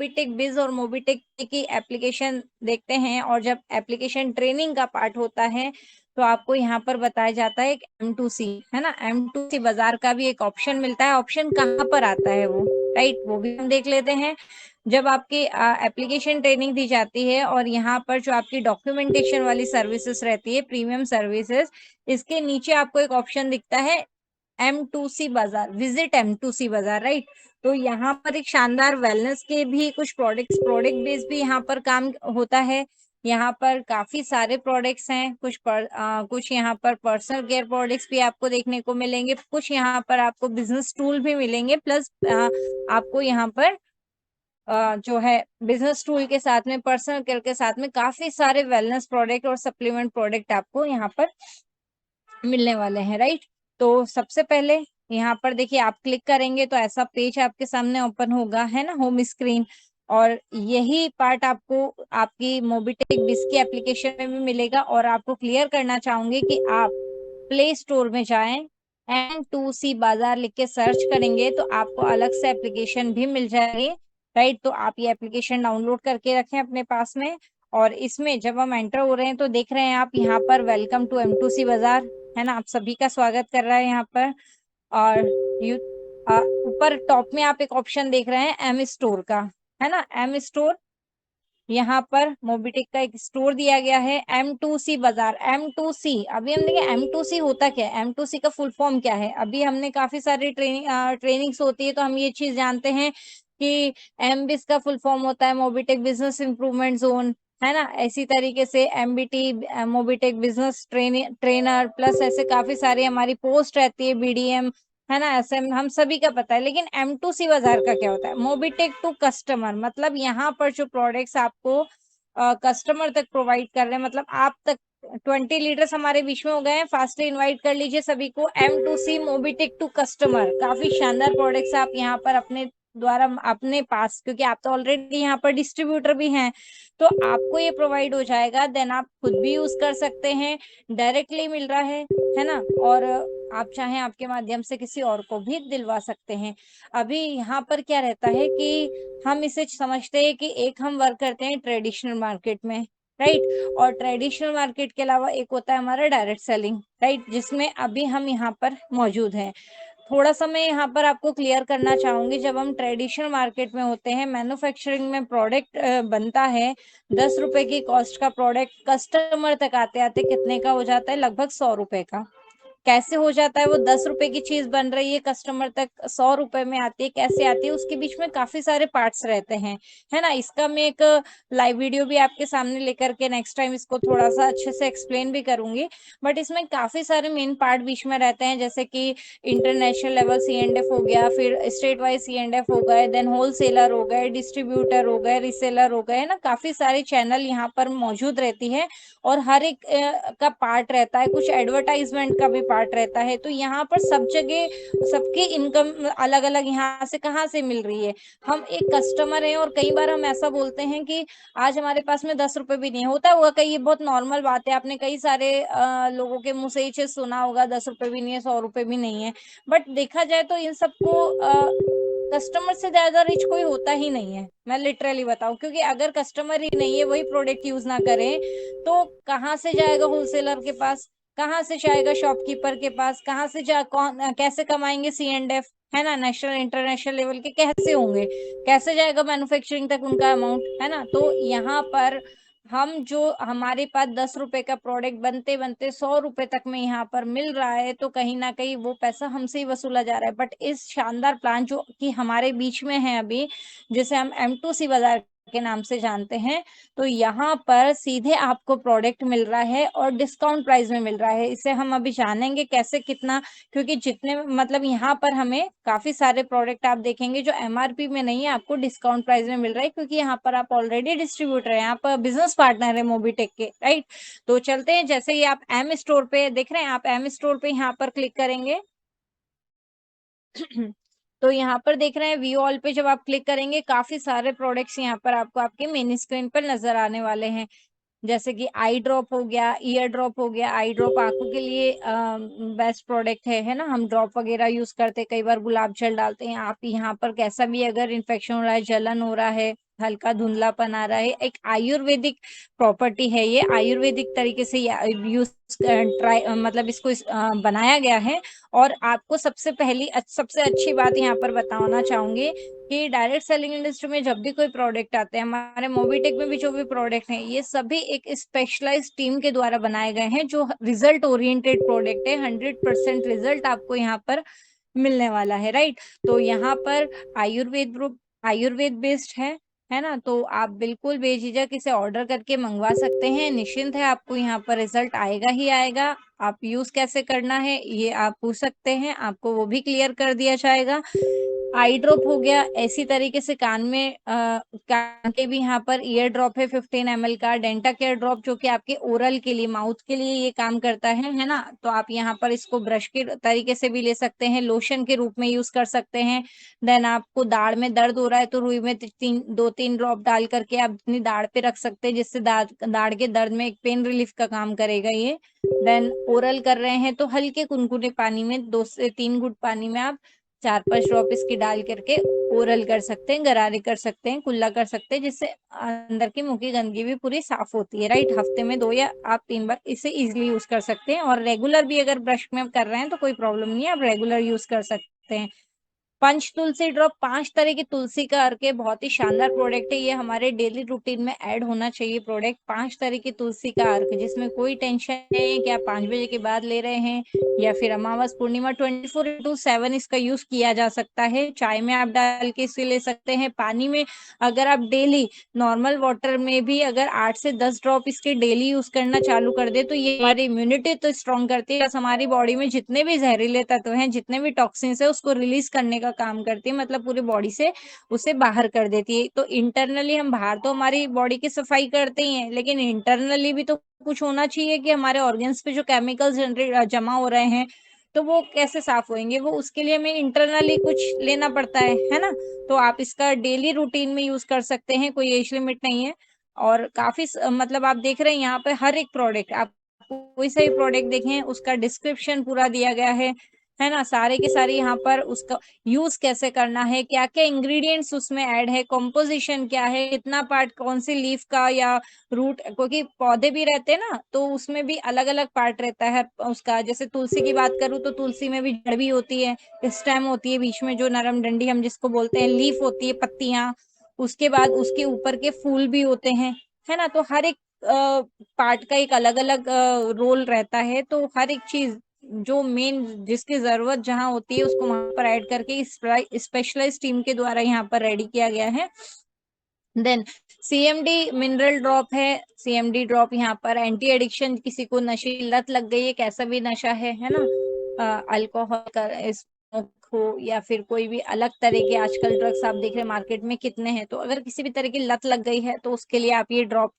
Mobitech बिज और Mobitech की एप्लीकेशन देखते हैं और जब एप्लीकेशन ट्रेनिंग का पार्ट होता है तो आपको यहाँ पर बताया जाता है M2C, है ना। M2C बाजार का भी एक ऑप्शन मिलता है। ऑप्शन कहाँ पर आता है वो, राइट, वो भी हम देख लेते हैं। जब आपकी एप्लीकेशन ट्रेनिंग दी जाती है और यहाँ पर जो आपकी डॉक्यूमेंटेशन वाली सर्विसेज रहती है, प्रीमियम सर्विसेज, इसके नीचे आपको एक ऑप्शन दिखता है M2C बाजार, विजिट M2C बाजार, राइट। तो यहाँ पर एक शानदार वेलनेस के भी कुछ प्रोडक्ट बेस भी यहाँ पर काम होता है। यहाँ पर काफी सारे प्रोडक्ट्स हैं, कुछ यहाँ पर पर्सनल केयर प्रोडक्ट्स भी आपको देखने को मिलेंगे, कुछ यहाँ पर आपको बिजनेस टूल भी मिलेंगे, प्लस आपको यहाँ पर जो है बिजनेस टूल के साथ में, पर्सनल केयर के साथ में काफी सारे वेलनेस प्रोडक्ट और सप्लीमेंट प्रोडक्ट आपको यहाँ पर मिलने वाले हैं, राइट। तो सबसे पहले यहाँ पर देखिए, आप क्लिक करेंगे तो ऐसा पेज आपके सामने ओपन होगा, है ना, होम स्क्रीन। और यही पार्ट आपको आपकी मोबिटेक बिस की एप्लीकेशन में भी मिलेगा। और आपको क्लियर करना चाहूंगी कि आप प्ले स्टोर में जाएं, M2C बाजार लिख के सर्च करेंगे तो आपको अलग से एप्लीकेशन भी मिल जाएगी, राइट। तो आप ये एप्लीकेशन डाउनलोड करके रखें अपने पास में। और इसमें जब हम एंटर हो रहे हैं तो देख रहे हैं आप यहाँ पर वेलकम टू M2C बाजार, है ना, आप सभी का स्वागत कर रहा है यहाँ पर। और यू ऊपर टॉप में आप एक ऑप्शन देख रहे हैं M स्टोर का, है ना, M स्टोर। यहाँ पर मोबिटेक का एक स्टोर दिया गया है M2C बाजार। M2C, अभी हम देखें M2C होता क्या है, M2C का फुल फॉर्म क्या है। अभी हमने काफी सारी ट्रेनिंग्स होती है तो हम ये चीज जानते हैं कि MBIS का फुल फॉर्म होता है मोबिटेक बिजनेस इंप्रूवमेंट जोन, है ना। इसी तरीके से MBT, Mobitech business trainer, plus ऐसे काफी सारी हमारी पोस्ट रहती है, BDM, है ना, ऐसे हम सभी का पता है। लेकिन M2C बाजार का क्या होता है, मोबिटेक टू कस्टमर, मतलब यहाँ पर जो प्रोडक्ट्स आपको कस्टमर तक प्रोवाइड कर रहे हैं, मतलब आप तक। 20 लीटर्स हमारे बीच में हो गए हैं, फास्टली इनवाइट कर लीजिए सभी को। M2C मोबिटेक टू कस्टमर, काफी शानदार प्रोडक्ट्स आप यहाँ पर अपने द्वारा अपने पास, क्योंकि आप तो ऑलरेडी यहाँ पर डिस्ट्रीब्यूटर भी हैं, तो आपको ये प्रोवाइड हो जाएगा। देन आप खुद भी यूज कर सकते हैं, डायरेक्टली मिल रहा है ना। और आप चाहें आपके माध्यम से किसी और को भी दिलवा सकते हैं। अभी यहाँ पर क्या रहता है कि हम इसे समझते हैं कि एक हम वर्क करते हैं ट्रेडिशनल मार्केट में, राइट। और ट्रेडिशनल मार्केट के अलावा एक होता है हमारा डायरेक्ट सेलिंग, राइट, जिसमें अभी हम यहाँ पर मौजूद हैं। थोड़ा सा मैं यहाँ पर आपको क्लियर करना चाहूंगी। जब हम ट्रेडिशनल मार्केट में होते हैं, मैन्युफैक्चरिंग में प्रोडक्ट बनता है, 10 रुपए की कॉस्ट का प्रोडक्ट कस्टमर तक आते आते कितने का हो जाता है, लगभग 100 रुपए का। कैसे हो जाता है, वो 10 रुपए की चीज बन रही है कस्टमर तक 100 रुपए में आती है, कैसे आती है, उसके बीच में काफी सारे पार्ट्स रहते हैं, है ना। इसका मैं एक लाइव वीडियो भी आपके सामने लेकर के नेक्स्ट टाइम इसको थोड़ा सा अच्छे से एक्सप्लेन भी करूंगी। बट इसमें काफी सारे मेन पार्ट बीच में रहते हैं, जैसे कि इंटरनेशनल लेवल C&F हो गया, फिर स्टेट वाइज C&F हो गए, देन होलसेलर हो गए, डिस्ट्रीब्यूटर हो गए, रिसेलर हो गए, है ना। काफी सारे चैनल यहाँ पर मौजूद रहती है और हर एक का पार्ट रहता है, कुछ एडवर्टाइजमेंट का भी पार्ट रहता है। तो यहाँ पर सब जगह सबकी इनकम अलग अलग यहाँ से कहाँ से मिल रही है। हम एक कस्टमर हैं और कई बार हम ऐसा बोलते हैं कि आज हमारे पास में 10 रुपए भी नहीं होता होगा, कई ये बहुत नॉर्मल बात है, आपने कई सारे लोगों के मुंह से ये चीज सुना होगा, 10 रुपए भी नहीं है, 100 रुपए भी नहीं है। बट देखा जाए तो इन सबको कस्टमर से ज्यादा रिच कोई होता ही नहीं है, मैं लिटरली बताऊं, क्योंकि अगर कस्टमर ही नहीं है, वही प्रोडक्ट यूज ना करें, तो कहाँ से जाएगा होलसेलर के पास, कहाँ से जाएगा शॉपकीपर के पास, कहाँ से कौन कैसे कमाएंगे C&F, है ना, नेशनल इंटरनेशनल लेवल के कैसे होंगे, कैसे जाएगा मैन्युफैक्चरिंग तक उनका अमाउंट, है ना। तो यहाँ पर हम जो हमारे पास 10 रुपए का प्रोडक्ट बनते बनते 100 रुपए तक में यहाँ पर मिल रहा है, तो कहीं ना कहीं वो पैसा हमसे ही वसूला जा रहा है। बट इस शानदार प्लान जो कि हमारे बीच में है अभी, जिसे हम M2C बाजार के नाम से जानते हैं, तो यहाँ पर सीधे आपको प्रोडक्ट मिल रहा है और डिस्काउंट प्राइस में मिल रहा है। इसे हम अभी जानेंगे कैसे, कितना, क्योंकि जितने मतलब यहाँ पर हमें काफी सारे प्रोडक्ट आप देखेंगे जो MRP में नहीं है, आपको डिस्काउंट प्राइस में मिल रहा है, क्योंकि यहाँ पर आप ऑलरेडी डिस्ट्रीब्यूटर हैं, आप बिजनेस पार्टनर है मोबिटेक के, राइट। तो चलते हैं, जैसे ही आप M स्टोर पे देख रहे हैं, आप M स्टोर पे यहाँ पर क्लिक करेंगे तो यहाँ पर देख रहे हैं व्यू ऑल पे जब आप क्लिक करेंगे, काफी सारे प्रोडक्ट्स यहाँ पर आपको आपके मेन स्क्रीन पर नजर आने वाले हैं। जैसे कि आई ड्रॉप हो गया, ईयर ड्रॉप हो गया। आई ड्रॉप आंखों के लिए बेस्ट प्रोडक्ट है ना। हम ड्रॉप वगैरह यूज करते, कई बार गुलाब जल डालते हैं। आप यहाँ पर कैसा भी अगर इन्फेक्शन हो रहा है, जलन हो रहा है हल्का धुंधलापन आ रहा है, एक आयुर्वेदिक प्रॉपर्टी है, ये आयुर्वेदिक तरीके से यूज मतलब इसको बनाया गया है। और आपको सबसे अच्छी बात यहाँ पर बताना चाहूंगी कि डायरेक्ट सेलिंग इंडस्ट्री में जब भी कोई प्रोडक्ट आते हैं, हमारे मोबिटेक में भी जो भी प्रोडक्ट हैं, ये सभी एक स्पेशलाइज्ड टीम के द्वारा बनाए गए हैं, जो रिजल्ट ओरिएंटेड प्रोडक्ट है। 100% रिजल्ट आपको यहाँ पर मिलने वाला है, राइट। तो यहाँ पर आयुर्वेद बेस्ड है ना। तो आप बिल्कुल बेझिझक इसे ऑर्डर करके मंगवा सकते हैं, निश्चिंत है, आपको यहाँ पर रिजल्ट आएगा ही आएगा। आप यूज कैसे करना है ये आप पूछ सकते हैं, आपको वो भी क्लियर कर दिया जाएगा। आई ड्रॉप हो गया, ऐसी तरीके से कान के भी यहाँ पर ईयर ड्रॉप है 15 ml का। डेंटा केयर ड्रॉप जो कि आपके ओरल के लिए, माउथ के लिए ये काम करता है ना। तो आप यहाँ पर इसको ब्रश के तरीके से भी ले सकते हैं, लोशन के रूप में यूज कर सकते हैं। देन आपको दाढ़ में दर्द हो रहा है तो रुई में 2-3 ड्रॉप डाल करके आप अपनी दाढ़ पे रख सकते हैं, जिससे दाढ़ के दर्द में एक पेन रिलीफ का काम करेगा ये। देन ओरल कर रहे हैं तो हल्के कुनकुने पानी में 2 से 3 घूंट पानी में आप 4-5 ड्रॉप इसकी डाल करके ओरल कर सकते हैं, गरारे कर सकते हैं, कुल्ला कर सकते हैं, जिससे अंदर की मुंह की गंदगी भी पूरी साफ होती है, राइट। हफ्ते में 2 या आप 3 बार इसे इजिली यूज कर सकते हैं। और रेगुलर भी अगर ब्रश में कर रहे हैं तो कोई प्रॉब्लम नहीं है, आप रेगुलर यूज कर सकते हैं। पंच तुलसी ड्रॉप 5 तरह की तुलसी का अर्क है, बहुत ही शानदार प्रोडक्ट है, ये हमारे डेली रूटीन में ऐड होना चाहिए प्रोडक्ट। 5 तरह की तुलसी का अर्क, जिसमें कोई टेंशन नहीं है कि आप 5 बजे के बाद ले रहे हैं या फिर अमावस पूर्णिमा, 24/7 इसका यूज किया जा सकता है। चाय में आप डाल के इसे ले सकते हैं, पानी में अगर आप डेली नॉर्मल वाटर में भी अगर 8 से 10 ड्रॉप इसके डेली यूज करना चालू कर दे तो ये हमारी इम्यूनिटी तो स्ट्रॉन्ग करती है, हमारी बॉडी में जितने भी जहरीले तत्व हैं, जितने भी टॉक्सिन्स है, उसको रिलीज करने का काम करती है, मतलब पूरी बॉडी से उसे बाहर कर देती है। तो इंटरनली हम बाहर तो हमारी बॉडी की सफाई करते ही हैं, लेकिन इंटरनली भी तो कुछ होना चाहिए कि हमारे ऑर्गन्स पे जो केमिकल्स जमा हो रहे हैं तो वो कैसे साफ होंगे, वो उसके लिए हमें इंटरनली कुछ लेना पड़ता है ना। तो आप इसका डेली रूटीन में यूज कर सकते हैं, कोई एज लिमिट नहीं है। और काफी मतलब आप देख रहे हैं यहाँ पे हर एक प्रोडक्ट, आप कोई सा भी प्रोडक्ट देखें उसका डिस्क्रिप्शन पूरा दिया गया है ना। सारे के सारे यहाँ पर उसका यूज कैसे करना है, क्या क्या इंग्रेडिएंट्स उसमें ऐड है, कॉम्पोजिशन क्या है, कितना पार्ट कौन सी लीफ का या रूट, क्योंकि पौधे भी रहते हैं ना तो उसमें भी अलग अलग पार्ट रहता है उसका। जैसे तुलसी की बात करूँ तो तुलसी में भी जड़ भी होती है, स्टेम होती है, बीच में जो नरम डंडी हम जिसको बोलते हैं, लीफ होती है, पत्तियां, उसके बाद उसके ऊपर के फूल भी होते हैं, है ना। तो हर एक पार्ट का एक अलग अलग रोल रहता है। तो हर एक चीज जो मेन जिसकी जरूरत जहाँ होती है उसको वहां पर ऐड करके स्पेशलाइज टीम के द्वारा यहाँ पर रेडी किया गया है। देन सीएमडी मिनरल ड्रॉप है। सीएमडी ड्रॉप यहाँ पर एंटी एडिक्शन, किसी को नशे की लत लग गई है, कैसा भी नशा है ना, अल्कोहल का, स्मोक हो या फिर कोई भी अलग तरह के आजकल ड्रग्स आप देख रहे हैं मार्केट में कितने हैं, तो अगर किसी भी तरह की लत लग गई है तो उसके लिए आप ये ड्रॉप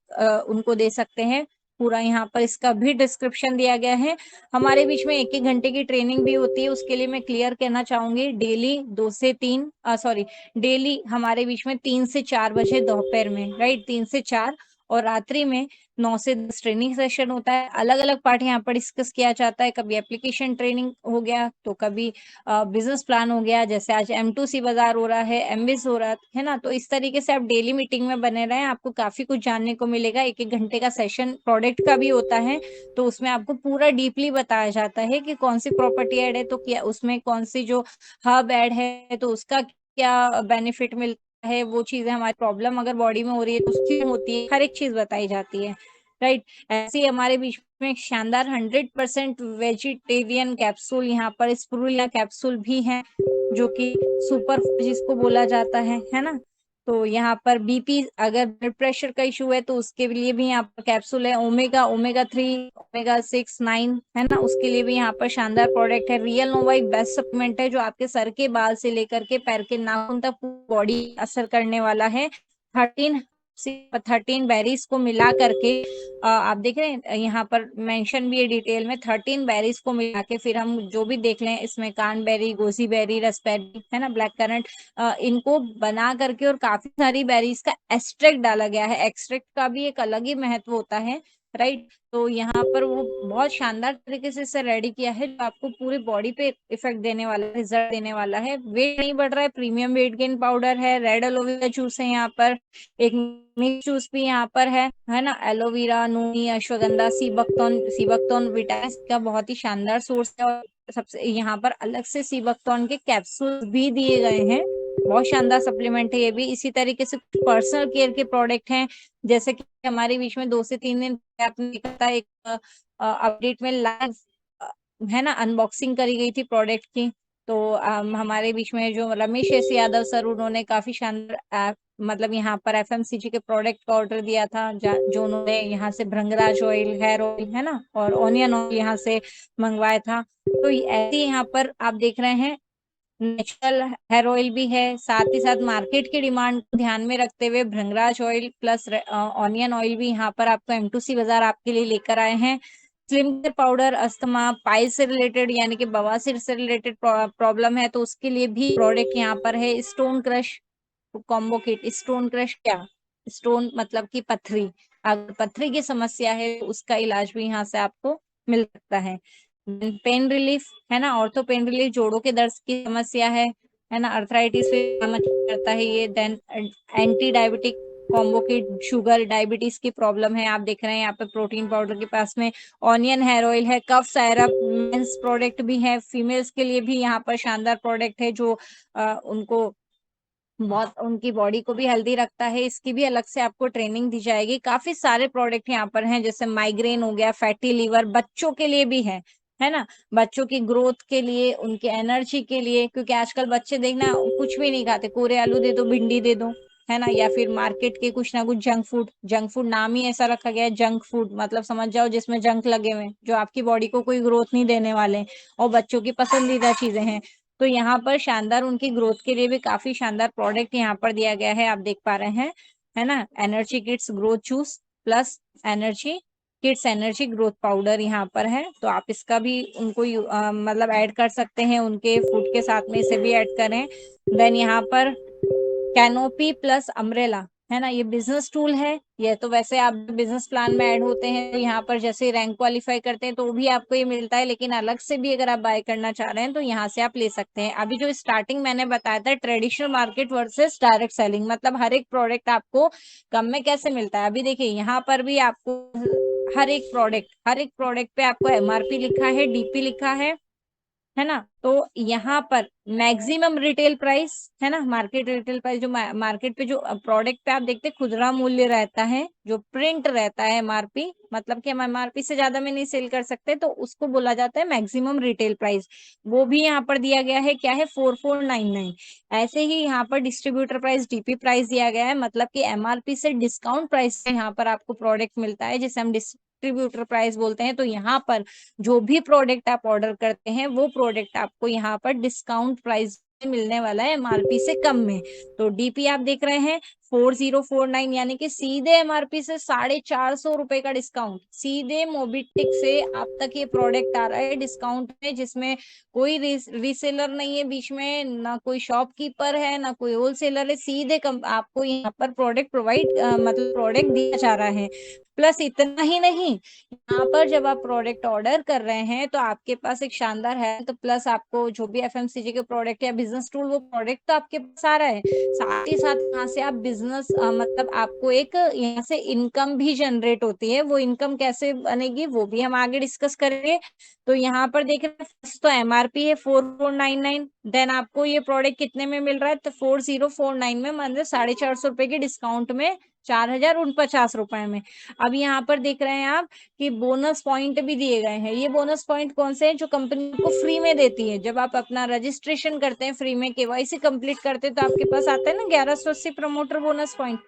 उनको दे सकते हैं। पूरा यहाँ पर इसका भी डिस्क्रिप्शन दिया गया है। हमारे बीच में 1-1 घंटे की ट्रेनिंग भी होती है, उसके लिए मैं क्लियर कहना चाहूंगी, डेली 2 से 3 सॉरी डेली हमारे बीच में 3 से 4 बजे दोपहर में, राइट, 3 से 4, और रात्रि में 9 से 10 ट्रेनिंग सेशन होता है। अलग अलग पार्ट यहाँ पर डिस्कस किया जाता है, कभी एप्लीकेशन ट्रेनिंग हो गया तो कभी बिजनेस प्लान हो गया, जैसे आज M2C बाजार हो रहा है, एमबिस हो रहा है ना। तो इस तरीके से आप डेली मीटिंग में बने रहें, आपको काफी कुछ जानने को मिलेगा। 1-1 घंटे का सेशन प्रोडक्ट का भी होता है, तो उसमें आपको पूरा डीपली बताया जाता है कि कौन सी प्रॉपर्टी ऐड है तो क्या उसमें कौन सी जो हब ऐड है तो उसका क्या बेनिफिट मिलता है, वो चीजें, हमारी प्रॉब्लम अगर बॉडी में हो रही है तो उसकी होती है, हर एक चीज बताई जाती है, राइट। ऐसे ही हमारे बीच में एक शानदार 100% वेजिटेरियन कैप्सूल, यहाँ पर स्पिरुलिना कैप्सूल भी है, जो कि सुपर जिसको बोला जाता है ना। तो यहाँ पर बीपी, अगर ब्लड प्रेशर का इशू है तो उसके लिए भी यहाँ पर कैप्सूल है। ओमेगा 3, ओमेगा 6, 9 है ना, उसके लिए भी यहाँ पर शानदार प्रोडक्ट है। रियल नोवा एक बेस्ट सप्लीमेंट है जो आपके सर के बाल से लेकर के पैर के नाखून तक बॉडी असर करने वाला है। 13 बेरीज को मिला करके आप देख रहे हैं यहाँ पर मेंशन भी है डिटेल में, 13 बेरीज को मिला के फिर हम जो भी देख लें इसमें कानबेरी, गोजी बेरी, रसबेरी है ना, ब्लैक करंट, इनको बना करके और काफी सारी बेरीज का एक्सट्रैक्ट डाला गया है। एक्सट्रैक्ट का भी एक अलग ही महत्व होता है, राइट। तो यहाँ पर वो बहुत शानदार तरीके से इसे रेडी किया है, जो आपको पूरी बॉडी पे इफेक्ट देने वाला है, रिजल्ट देने वाला है। वेट नहीं बढ़ रहा है, प्रीमियम वेट गेन पाउडर है, रेड एलोवेरा जूस है यहाँ पर, एक मिक्स जूस भी यहाँ पर है ना, एलोवेरा, नूनी, अश्वगंधा, सीबकतोन विटामिन का बहुत ही शानदार सोर्स है। और सबसे यहाँ पर अलग से सीबकतोन के कैप्सूल भी दिए गए हैं, बहुत शानदार सप्लीमेंट है ये भी। इसी तरीके से पर्सनल केयर के प्रोडक्ट हैं, जैसे कि हमारे बीच में 2 से 3 दिन आपने देखा था एक अपडेट में लाइव है ना अनबॉक्सिंग करी गई थी प्रोडक्ट की। तो हमारे बीच में जो रमेश एस यादव सर, उन्होंने काफी शानदार मतलब यहाँ पर एफएमसीजी के प्रोडक्ट का ऑर्डर दिया था, जो उन्होंने यहाँ से भृंगराज ऑयल, हेयर ऑयल है ना, और ऑनियन ऑयल यहाँ से मंगवाया था। तो ऐसे यहाँ पर आप देख रहे हैं नेचुरल हेयर ऑयल भी है, साथ ही साथ मार्केट की डिमांड को ध्यान में रखते हुए भृंगराज ऑयल प्लस ऑनियन ऑयल भी यहाँ पर आपको M2C बाजार आपके लिए लेकर आए हैं। Slim care powder, asthma, pile से रिलेटेड यानी कि बवासीर से रिलेटेड प्रॉब्लम है तो उसके लिए भी प्रोडक्ट यहाँ पर है। Stone crush combo kit, stone crush क्या, स्टोन मतलब कि पथरी, अगर पथरी की समस्या है तो उसका इलाज भी यहाँ से आपको मिल सकता है। पेन रिलीफ है ना, ऑर्थो पेन रिलीफ, जोड़ों के दर्द की समस्या है ना, अर्थराइटिस पे काम अच्छा करता है ये। Then anti diabetic combo kit, sugar diabetes की प्रॉब्लम है, आप देख रहे हैं यहाँ पे प्रोटीन पाउडर के पास में ऑनियन हेयर ऑयल है, कफ सायरप, मेंस प्रोडक्ट भी है, फीमेल्स के लिए भी यहाँ पर शानदार प्रोडक्ट है जो उनको बहुत उनकी बॉडी को भी हेल्दी रखता है। इसकी भी अलग से आपको ट्रेनिंग दी जाएगी। काफी सारे प्रोडक्ट यहाँ पर हैं, जैसे माइग्रेन हो गया, फैटी लीवर, बच्चों के लिए भी है ना, बच्चों की ग्रोथ के लिए, उनके एनर्जी के लिए, क्योंकि आजकल बच्चे देखना कुछ भी नहीं खाते, कोरे आलू दे दो, भिंडी दे दो, है ना, या फिर मार्केट के कुछ ना कुछ जंक फूड नाम ही ऐसा रखा गया है, जंक फूड मतलब समझ जाओ जिसमें जंक लगे हुए हैं, जो आपकी बॉडी को कोई ग्रोथ नहीं देने वाले, और बच्चों की पसंदीदा चीजें हैं। तो यहाँ पर शानदार उनकी ग्रोथ के लिए भी काफी शानदार प्रोडक्ट यहाँ पर दिया गया है, आप देख पा रहे हैं, है ना, energy kids growth juice plus energy kids energy growth powder यहाँ पर है। तो आप इसका भी उनको मतलब ऐड कर सकते हैं, उनके फूड के साथ में इसे भी ऐड करें। देन यहाँ पर कैनोपी प्लस अम्ब्रेला है ना, ये बिजनेस टूल है, ये तो वैसे आप बिजनेस प्लान में ऐड होते हैं तो यहाँ पर जैसे रैंक क्वालिफाई करते हैं तो भी आपको ये मिलता है, लेकिन अलग से भी अगर आप बाय करना चाह रहे हैं तो यहाँ से आप ले सकते हैं। अभी जो स्टार्टिंग मैंने बताया था traditional market versus direct selling, मतलब हर एक प्रोडक्ट आपको कम में कैसे मिलता है। अभी देखिए यहाँ पर भी आपको हर एक प्रोडक्ट पे आपको MRP लिखा है, DP लिखा है ना। तो यहाँ पर मैक्सिमम रिटेल प्राइस है ना, मार्केट रिटेल प्राइस, जो मार्केट पे जो प्रोडक्ट पे आप देखते हैं खुदरा मूल्य रहता है, जो प्रिंट रहता है MRP, मतलब कि हम MRP से ज्यादा में नहीं सेल कर सकते, तो उसको बोला जाता है मैक्सिमम रिटेल प्राइस। वो भी यहाँ पर दिया गया है, क्या है, 4499। ऐसे ही यहाँ पर डिस्ट्रीब्यूटर प्राइस, DP प्राइस दिया गया है, मतलब कि MRP से डिस्काउंट प्राइस से यहाँ पर आपको प्रोडक्ट मिलता है, जिसे हम डिस्ट्रीब्यूटर प्राइस बोलते हैं। तो यहाँ पर जो भी प्रोडक्ट आप ऑर्डर करते हैं वो प्रोडक्ट आपको यहाँ पर डिस्काउंट प्राइस मिलने वाला है, MRP से कम में। तो DP आप देख रहे हैं 4049, यानी कि सीधे MRP से 450 रुपए का डिस्काउंट, सीधे मोबिटेक से आप तक ये प्रोडक्ट आ रहा है डिस्काउंट में, जिसमें कोई रीसेलर नहीं है बीच में, ना कोई शॉपकीपर है, ना कोई होलसेलर है, सीधे आपको यहाँ पर प्रोडक्ट प्रोवाइड मतलब प्रोडक्ट दिया जा रहा है। प्लस इतना ही नहीं, यहाँ पर जब आप प्रोडक्ट ऑर्डर कर रहे हैं तो आपके पास एक शानदार है, तो प्लस आपको जो भी FMCG के प्रोडक्ट या बिजनेस टूल, वो प्रोडक्ट तो आपके पास आ रहा है, साथ ही साथ यहाँ से आप बिजनेस मतलब आपको एक यहाँ से इनकम भी जनरेट होती है। वो इनकम कैसे बनेगी वो भी हम आगे डिस्कस करेंगे। तो यहाँ पर देख रहे हैं फर्स्ट तो MRP है 4499, देन आपको ये प्रोडक्ट कितने में मिल रहा है, तो 4049 में, मतलब 450 रुपए के डिस्काउंट में 4049 में। अब यहाँ पर देख रहे हैं आप कि बोनस पॉइंट भी दिए गए हैं। ये बोनस पॉइंट कौन से हैं, जो कंपनी को फ्री में देती है, जब आप अपना रजिस्ट्रेशन करते हैं फ्री में, KYC कंप्लीट करते हैं, तो आपके पास आता है ना 1180 प्रमोटर बोनस पॉइंट।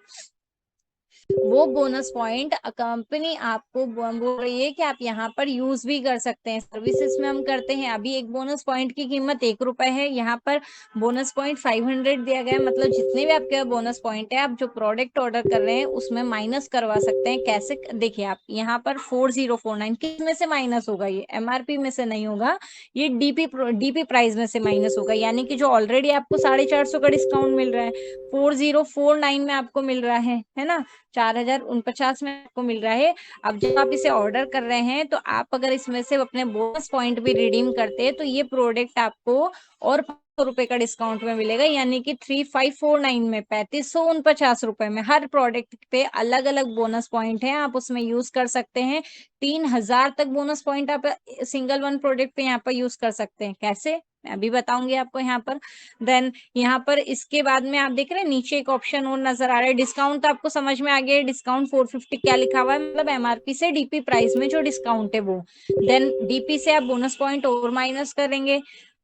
वो बोनस पॉइंट कंपनी आपको बोल रही है कि आप यहाँ पर यूज भी कर सकते हैं, सर्विसेज में हम करते हैं। अभी एक बोनस पॉइंट की कीमत 1 रुपए है, यहाँ पर बोनस पॉइंट 500 दिया गया है, मतलब जितने भी आपके बोनस पॉइंट है, आप जो प्रोडक्ट ऑर्डर कर रहे हैं उसमें माइनस करवा सकते हैं। कैसे, देखिए आप यहाँ पर 4049 किस में से माइनस होगा, ये MRP में से नहीं होगा, ये डीपी प्राइस में से माइनस होगा, यानी कि जो ऑलरेडी आपको 450 का डिस्काउंट मिल रहा है, 4049 में आपको मिल रहा है ना, 4049 में आपको मिल रहा है। अब जब आप इसे ऑर्डर कर रहे हैं तो आप अगर इसमें से अपने बोनस पॉइंट भी रिडीम करते हैं तो ये प्रोडक्ट आपको और 500 रुपए का डिस्काउंट में मिलेगा, यानी कि 3549 में, 3549 में हर प्रोडक्ट पे अलग अलग बोनस पॉइंट है, आप उसमें यूज कर सकते हैं। 3000 तक बोनस पॉइंट आप सिंगल वन प्रोडक्ट पे यहाँ पर यूज कर सकते हैं। कैसे, मैं अभी बताऊंगी आपको यहाँ पर। देन यहाँ पर इसके बाद में आप देख रहे हैं नीचे एक ऑप्शन और नजर आ रहा है डिस्काउंट, तो आपको समझ में आ गया डिस्काउंट 450 क्या लिखा हुआ है, मतलब एमआरपी से डीपी प्राइस में जो डिस्काउंट है वो। देन डीपी से आप बोनस पॉइंट और माइनस करेंगे।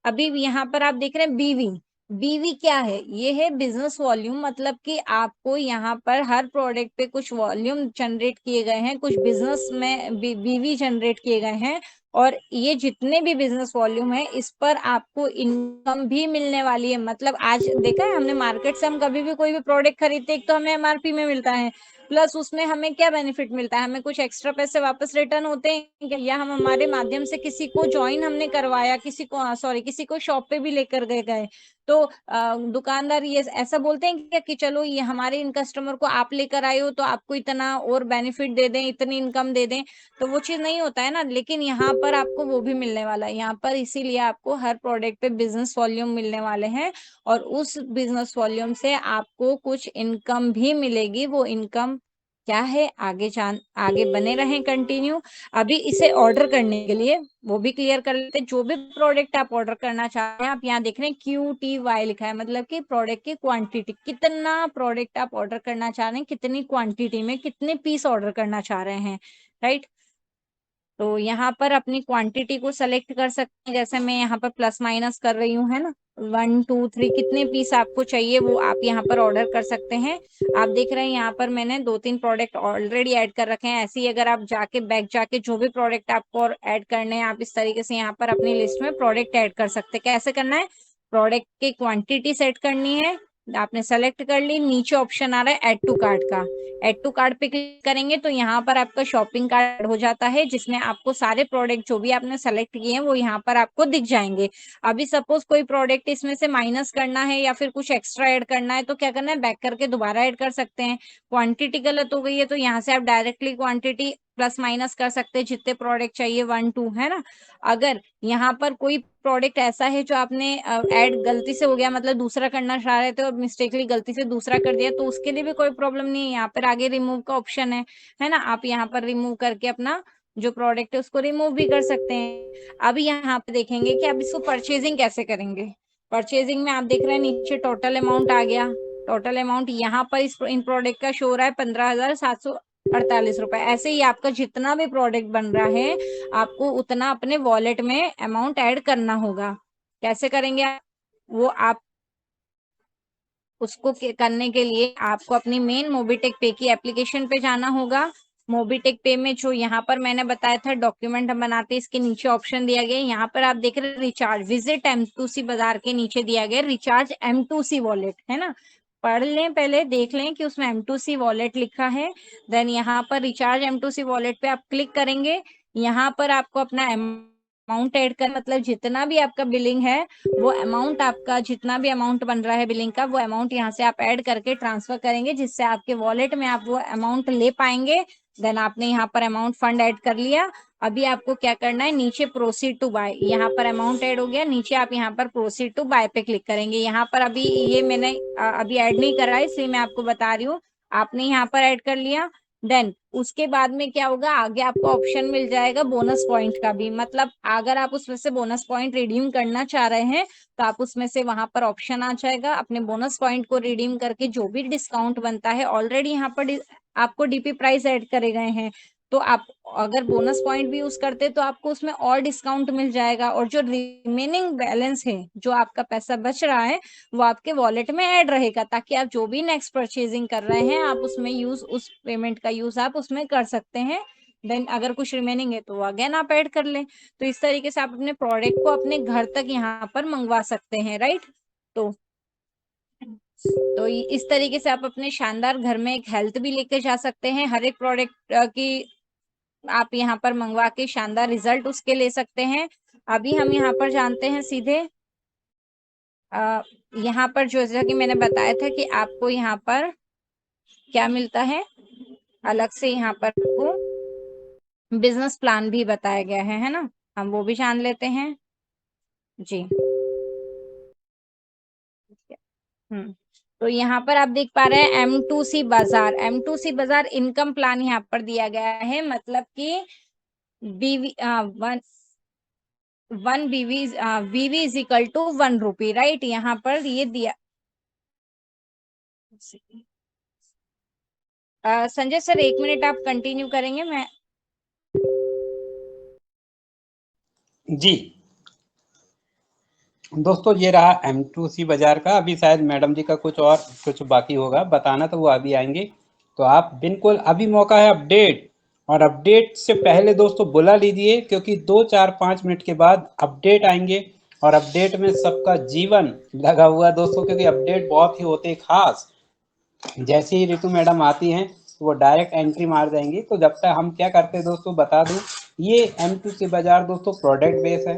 अभी यहाँ पर आप देख रहे हैं बीवी। बीवी क्या है, ये है बिजनेस वॉल्यूम, मतलब कि आपको यहाँ पर हर प्रोडक्ट पे कुछ वॉल्यूम जनरेट किए गए हैं, कुछ बिजनेस में बीवी जनरेट किए गए हैं, और ये जितने भी बिजनेस वॉल्यूम है इस पर आपको इनकम भी मिलने वाली है। मतलब आज देखा है हमने मार्केट से, हम कभी भी कोई भी प्रोडक्ट खरीदते हैं तो हमें एमआरपी में मिलता है, प्लस उसमें हमें क्या बेनिफिट मिलता है, हमें कुछ एक्स्ट्रा पैसे वापस रिटर्न होते हैं क्या? या हम हमारे माध्यम से किसी को ज्वाइन हमने करवाया, किसी को सॉरी किसी को शॉप पे भी लेकर गए तो दुकानदार ये ऐसा बोलते हैं क्या कि चलो ये हमारे इन कस्टमर को आप लेकर आए हो तो आपको इतना और बेनिफिट दे दें, इतनी इनकम दे दें, तो वो चीज नहीं होता है ना। लेकिन यहाँ पर आपको वो भी मिलने वाला है यहाँ पर, इसीलिए आपको हर प्रोडक्ट पे बिजनेस वॉल्यूम मिलने वाले हैं, और उस बिजनेस वॉल्यूम से आपको कुछ इनकम भी मिलेगी। वो इनकम क्या है, आगे बने रहें कंटिन्यू। अभी इसे ऑर्डर करने के लिए वो भी क्लियर कर लेते हैं। जो भी प्रोडक्ट आप ऑर्डर करना चाह रहे हैं, आप यहाँ देख रहे हैं QTY लिखा है, मतलब कि प्रोडक्ट की क्वांटिटी, कितना प्रोडक्ट आप ऑर्डर करना चाह रहे हैं, कितनी क्वांटिटी में कितने पीस ऑर्डर करना चाह रहे हैं, राइट। तो यहाँ पर अपनी क्वांटिटी को सेलेक्ट कर सकते हैं, जैसे मैं यहाँ पर प्लस माइनस कर रही हूँ, है ना, 1 2 3 कितने पीस आपको चाहिए वो आप यहाँ पर ऑर्डर कर सकते हैं। आप देख रहे हैं यहाँ पर मैंने 2 3 प्रोडक्ट ऑलरेडी ऐड कर रखे हैं। ऐसे ही अगर आप जाके बैक जाके जो भी प्रोडक्ट आपको ऐड करने हैं, आप इस तरीके से यहाँ पर अपनी लिस्ट में प्रोडक्ट ऐड कर सकते हैं। कैसे करना है, प्रोडक्ट की क्वांटिटी सेट करनी है, आपने सेलेक्ट कर ली, नीचे ऑप्शन आ रहा है ऐड टू कार्ट का, ऐड टू कार्ट पे क्लिक करेंगे तो यहाँ पर आपका शॉपिंग कार्ट हो जाता है, जिसमें आपको सारे प्रोडक्ट जो भी आपने सेलेक्ट किए हैं वो यहाँ पर आपको दिख जाएंगे। अभी सपोज कोई प्रोडक्ट इसमें से माइनस करना है या फिर कुछ एक्स्ट्रा ऐड करना है तो क्या करना है, बैक करके दोबारा ऐड कर सकते हैं। क्वांटिटी गलत हो गई है तो यहाँ से आप डायरेक्टली क्वांटिटी प्लस माइनस कर सकते हैं, जितने प्रोडक्ट चाहिए 1 2, है ना। अगर यहाँ पर कोई प्रोडक्ट ऐसा है जो आपने ऐड गलती से हो गया, मतलब दूसरा करना चाह रहे थे और मिस्टेकली गलती से दूसरा कर दिया, तो उसके लिए भी कोई प्रॉब्लम नहीं है। यहाँ पर आगे रिमूव का ऑप्शन है ना, आप यहाँ पर रिमूव करके अपना जो प्रोडक्ट है उसको रिमूव भी कर सकते हैं। अब यहाँ पे देखेंगे कि अब इसको परचेजिंग कैसे करेंगे। परचेजिंग में आप देख रहे हैं नीचे टोटल अमाउंट आ गया, टोटल अमाउंट यहाँ पर इन प्रोडक्ट का शो हो रहा है 15,748 रुपए। ऐसे ही आपका जितना भी प्रोडक्ट बन रहा है आपको उतना अपने वॉलेट में अमाउंट ऐड करना होगा। कैसे करेंगे आप? वो आप उसको करने के लिए आपको अपनी मेन मोबीटेक पे की एप्लीकेशन पे जाना होगा। मोबीटेक पे में जो यहाँ पर मैंने बताया था डॉक्यूमेंट हम बनाते हैं, इसके नीचे ऑप्शन दिया गया है, यहाँ पर आप देख रहे हैं रिचार्ज, विजिट M2C बाजार के नीचे दिया गया रिचार्ज M2C वॉलेट, है ना। पढ़ लें, पहले देख लें कि उसमें M2C वॉलेट लिखा है। देन यहाँ पर रिचार्ज M2C वॉलेट पे आप क्लिक करेंगे। यहाँ पर आपको अपना अमाउंट ऐड कर, मतलब जितना भी आपका बिलिंग है वो अमाउंट, आपका जितना भी अमाउंट बन रहा है बिलिंग का वो अमाउंट यहाँ से आप ऐड करके ट्रांसफर करेंगे, जिससे आपके वॉलेट में आप वो अमाउंट ले पाएंगे। देन आपने यहाँ पर अमाउंट फंड ऐड कर लिया। अभी आपको क्या करना है, नीचे प्रोसीड टू बाय, यहाँ पर अमाउंट ऐड हो गया, नीचे आप यहाँ पर प्रोसीड टू बाय पे क्लिक करेंगे। यहाँ पर अभी ये मैंने अभी ऐड नहीं करा है इसलिए मैं आपको बता रही हूँ। आपने यहाँ पर ऐड कर लिया। देन उसके बाद में क्या होगा, आगे आपको ऑप्शन मिल जाएगा बोनस पॉइंट का भी, मतलब अगर आप उसमें से बोनस पॉइंट रिडीम करना चाह रहे हैं तो आप उसमें से वहां पर ऑप्शन आ जाएगा, अपने बोनस पॉइंट को रिडीम करके जो भी डिस्काउंट बनता है, ऑलरेडी यहाँ पर आपको डीपी प्राइस ऐड करे गए हैं, तो आप अगर बोनस पॉइंट भी यूज करते तो आपको उसमें और डिस्काउंट मिल जाएगा, और जो रिमेनिंग बैलेंस है, जो आपका पैसा बच रहा है वो आपके वॉलेट में ऐड रहेगा, ताकि आप जो भी नेक्स्ट परचेजिंग कर रहे हैं आप उसमें यूज, उस पेमेंट का यूज आप उसमें कर सकते हैं। देन अगर कुछ रिमेनिंग है तो अगेन आप ऐड कर लें। तो इस तरीके से आप अपने प्रोडक्ट को अपने घर तक यहाँ पर मंगवा सकते हैं, राइट। तो इस तरीके से आप अपने शानदार घर में एक हेल्थ भी लेके जा सकते हैं। हर एक प्रोडक्ट की आप यहाँ पर मंगवा के शानदार रिजल्ट उसके ले सकते हैं। अभी हम यहाँ पर जानते हैं सीधे यहाँ पर जो, जैसा कि मैंने बताया था कि आपको यहाँ पर क्या मिलता है, अलग से यहाँ पर आपको बिजनेस प्लान भी बताया गया है ना, हम वो भी जान लेते हैं जी। हम्म तो यहाँ पर आप देख पा रहे हैं M2C बाजार, M2C बाजार इनकम प्लान यहाँ पर दिया गया है, मतलब कि BV one BV is equal to 1 rupee, right. यहाँ पर ये दिया। संजय सर 1 मिनट आप कंटिन्यू करेंगे, मैं जी दोस्तों ये रहा M2C बाजार का। अभी शायद मैडम जी का कुछ बाकी होगा बताना, तो वो अभी आएंगे। तो आप बिल्कुल अभी मौका है अपडेट, और अपडेट से पहले दोस्तों बुला लीजिए, क्योंकि 2 4 5 मिनट के बाद अपडेट आएंगे। और अपडेट में सबका जीवन लगा हुआ है दोस्तों, क्योंकि अपडेट बहुत ही होते हैं खास। जैसे ही ऋतु मैडम आती हैं तो वो डायरेक्ट एंट्री मार जाएंगी। तो जब तक हम क्या करते हैं दोस्तों बता दूं, ये M2C बाजार दोस्तों प्रोडक्ट बेस है,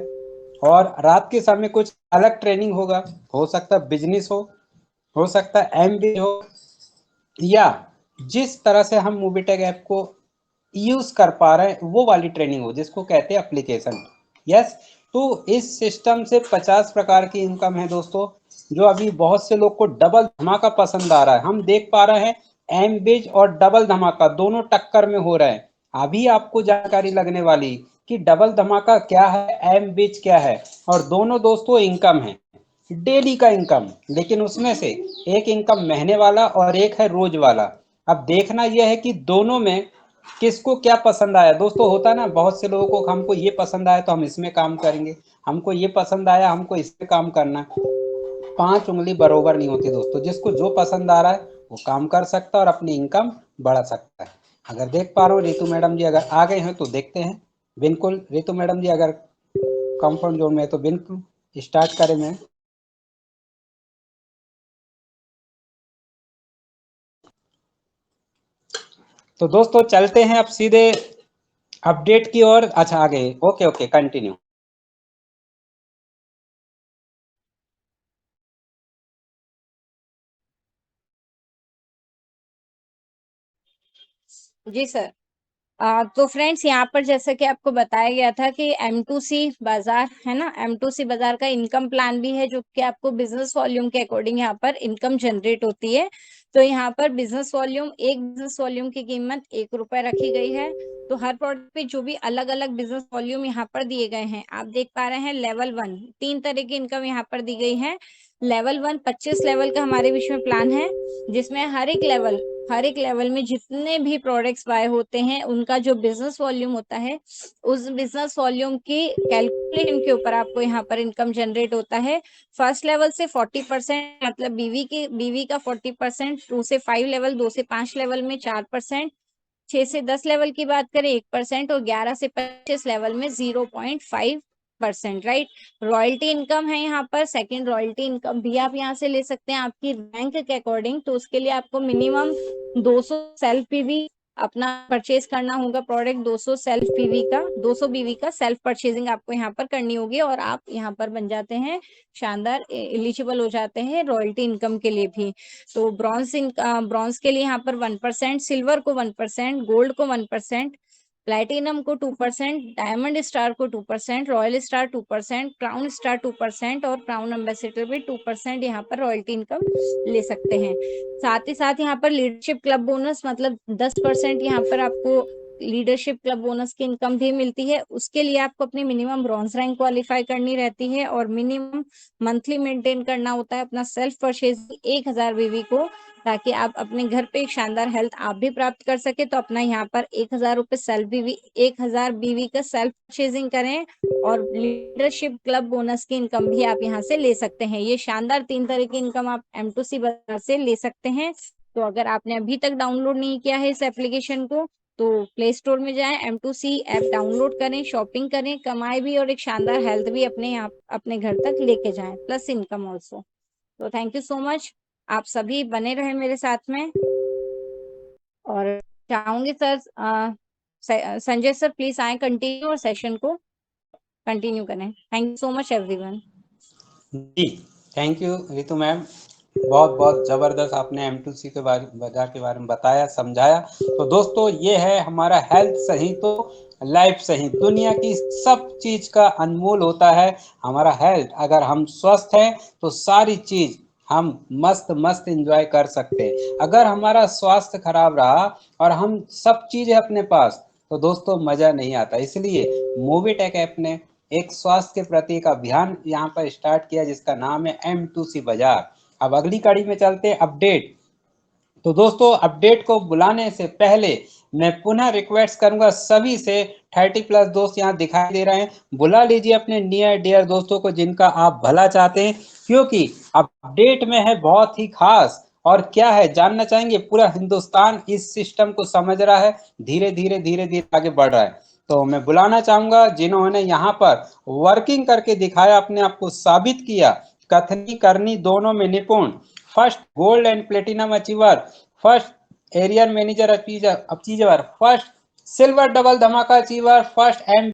और रात के समय कुछ अलग ट्रेनिंग होगा। हो सकता है बिजनेस हो सकता है MBA हो, या जिस तरह से हम मूवीटेक ऐप को यूज कर पा रहे हैं वो वाली ट्रेनिंग हो, जिसको कहते हैं एप्लीकेशन। यस, तो इस सिस्टम से 50 प्रकार की इनकम है दोस्तों, जो अभी बहुत से लोग को डबल धमाका पसंद आ रहा है। हम देख पा रहे हैं एमबिज और डबल धमाका दोनों टक्कर में हो रहे हैं। अभी आपको जानकारी लगने वाली कि डबल धमाका क्या है, एमबिज क्या है, और दोनों दोस्तों इनकम है, डेली का इनकम। लेकिन उसमें से एक इनकम महीने वाला और एक है रोज वाला। अब देखना यह है कि दोनों में किसको क्या पसंद आया। दोस्तों होता ना, बहुत से लोगों को हमको ये पसंद आया तो हम इसमें काम करेंगे, हमको ये पसंद आया हमको इसमें काम करना है। 5 उंगली बरोबर नहीं होती दोस्तों, जिसको जो पसंद आ रहा है वो काम कर सकता है और अपनी इनकम बढ़ा सकता है। अगर देख पा रहे हो रितु मैडम जी अगर आ गए हैं तो देखते हैं। बिल्कुल रितु मैडम जी अगर कंफर्ट जोन में है तो बिल्कुल स्टार्ट करें। मैं तो दोस्तों चलते हैं अब सीधे अपडेट की ओर। अच्छा आ गए, ओके ओके कंटिन्यू। जी सर। तो फ्रेंड्स यहाँ पर जैसा कि आपको बताया गया था कि M2C बाजार है ना, M2C बाजार का इनकम प्लान भी है, जो कि आपको बिजनेस वॉल्यूम के अकॉर्डिंग यहाँ पर इनकम जनरेट होती है। तो यहाँ पर बिजनेस वॉल्यूम, एक बिजनेस वॉल्यूम की कीमत 1 रुपए रखी गई है। तो हर प्रोडक्ट पे जो भी अलग अलग बिजनेस वॉल्यूम यहाँ पर दिए गए हैं, आप देख पा रहे हैं लेवल 1 3 तरह की इनकम यहाँ पर दी गई है। लेवल 1 25 लेवल का हमारे बीच में प्लान है, जिसमें हर एक लेवल में जितने भी प्रोडक्ट्स बाय होते हैं उनका जो बिजनेस वॉल्यूम होता है, उस बिजनेस वॉल्यूम की कैलकुलेशन के ऊपर आपको यहाँ पर इनकम जनरेट होता है। फर्स्ट लेवल से 40%, मतलब बीवी का 40%, 2 से 5 लेवल, 2 से 5 लेवल में 4%, 6 से 10 लेवल की बात करें 1%, और 11 से 25 लेवल में 0.5%, राइट। रॉयल्टी इनकम है यहाँ पर, सेकंड रॉयल्टी इनकम भी आप यहाँ से ले सकते हैं आपकी रैंक के अकॉर्डिंग। तो उसके लिए आपको मिनिमम 200 सेल्फ पीवी अपना परचेज करना होगा प्रोडक्ट, 200 सेल्फ पीवी का, 200 बीवी का सेल्फ परचेजिंग आपको यहाँ पर करनी होगी, और आप यहाँ पर बन जाते हैं शानदार, एलिजिबल हो जाते हैं रॉयल्टी इनकम के लिए भी। तो ब्रॉन्ज के लिए यहाँ पर 1%, सिल्वर को 1%, गोल्ड को 1%, प्लैटिनम को 2%, डायमंड स्टार को 2%, रॉयल स्टार 2%, क्राउन स्टार 2%, और क्राउन एम्बेसडर भी 2% यहाँ पर रॉयल्टी इनकम ले सकते हैं। साथ ही साथ यहाँ पर लीडरशिप क्लब बोनस, मतलब 10% यहाँ पर आपको लीडरशिप क्लब बोनस की इनकम भी मिलती है। उसके लिए आपको अपनी मिनिमम ब्रॉन्ज रैंक क्वालिफाई करनी रहती है, और मिनिमम मंथली मेंटेन करना होता है अपना सेल्फ परचेज 1000 बीवी को, ताकि आप अपने घर पे एक शानदार हेल्थ आप भी प्राप्त कर सके। तो अपना यहाँ पर 1000 रुपये सेल्फ बीवी, 1000 बीवी का सेल्फ परचेजिंग करें, और लीडरशिप क्लब बोनस की इनकम भी आप यहाँ से ले सकते हैं। ये शानदार 3 तरह की इनकम आप M2C बाजार से ले सकते हैं। तो अगर आपने अभी तक डाउनलोड नहीं किया है इस एप्लीकेशन को, तो प्ले स्टोर में जाएं, M2C ऐप डाउनलोड करें, शॉपिंग करें, कमाए भी, और एक शानदार हेल्थ भी अपने यहाँ अपने घर तक लेके जाएं, प्लस इनकम ऑल्सो। तो थैंक यू सो मच, आप सभी बने रहे मेरे साथ में। और चाहूंगी सर, संजय सर प्लीज आए कंटिन्यू और सेशन को कंटिन्यू करें। Thank you so much everyone. जी थैंक यू रितु मैम। बहुत बहुत जबरदस्त आपने M2C के बाजार के बारे में बताया, समझाया। तो दोस्तों ये है हमारा हेल्थ सही तो लाइफ सही। दुनिया की सब चीज का अनमोल होता है हमारा हेल्थ। अगर हम स्वस्थ हैं तो सारी चीज हम मस्त मस्त एंजॉय कर सकते हैं। अगर हमारा स्वास्थ्य खराब रहा और हम सब चीज है अपने पास तो दोस्तों मजा नहीं आता। इसलिए मोबीटेक ऐप ने एक स्वास्थ्य के प्रति एक अभियान यहाँ पर स्टार्ट किया जिसका नाम है M2C बाजार। अब अगली कड़ी में चलते हैं अपडेट। तो दोस्तों अपडेट को बुलाने से पहले मैं पुनः रिक्वेस्ट करूंगा सभी से, 30+ दोस्त यहाँ दिखाई दे रहे हैं, बुला लीजिए अपने नियर डियर दोस्तों को जिनका आप भला चाहते हैं, क्योंकि अपडेट में है बहुत ही खास। और क्या है जानना चाहेंगे? पूरा हिंदुस्तान इस सिस्टम को समझ रहा है, धीरे धीरे धीरे धीरे आगे बढ़ रहा है। तो मैं बुलाना चाहूंगा जिन्होंने यहाँ पर वर्किंग करके दिखाया, अपने आप को साबित किया, कथनी करनी दोनों में निपुण, first gold and platinum achiever, first arrear manager achiever, first silver double धमाका अचीवर, फर्स्ट एंड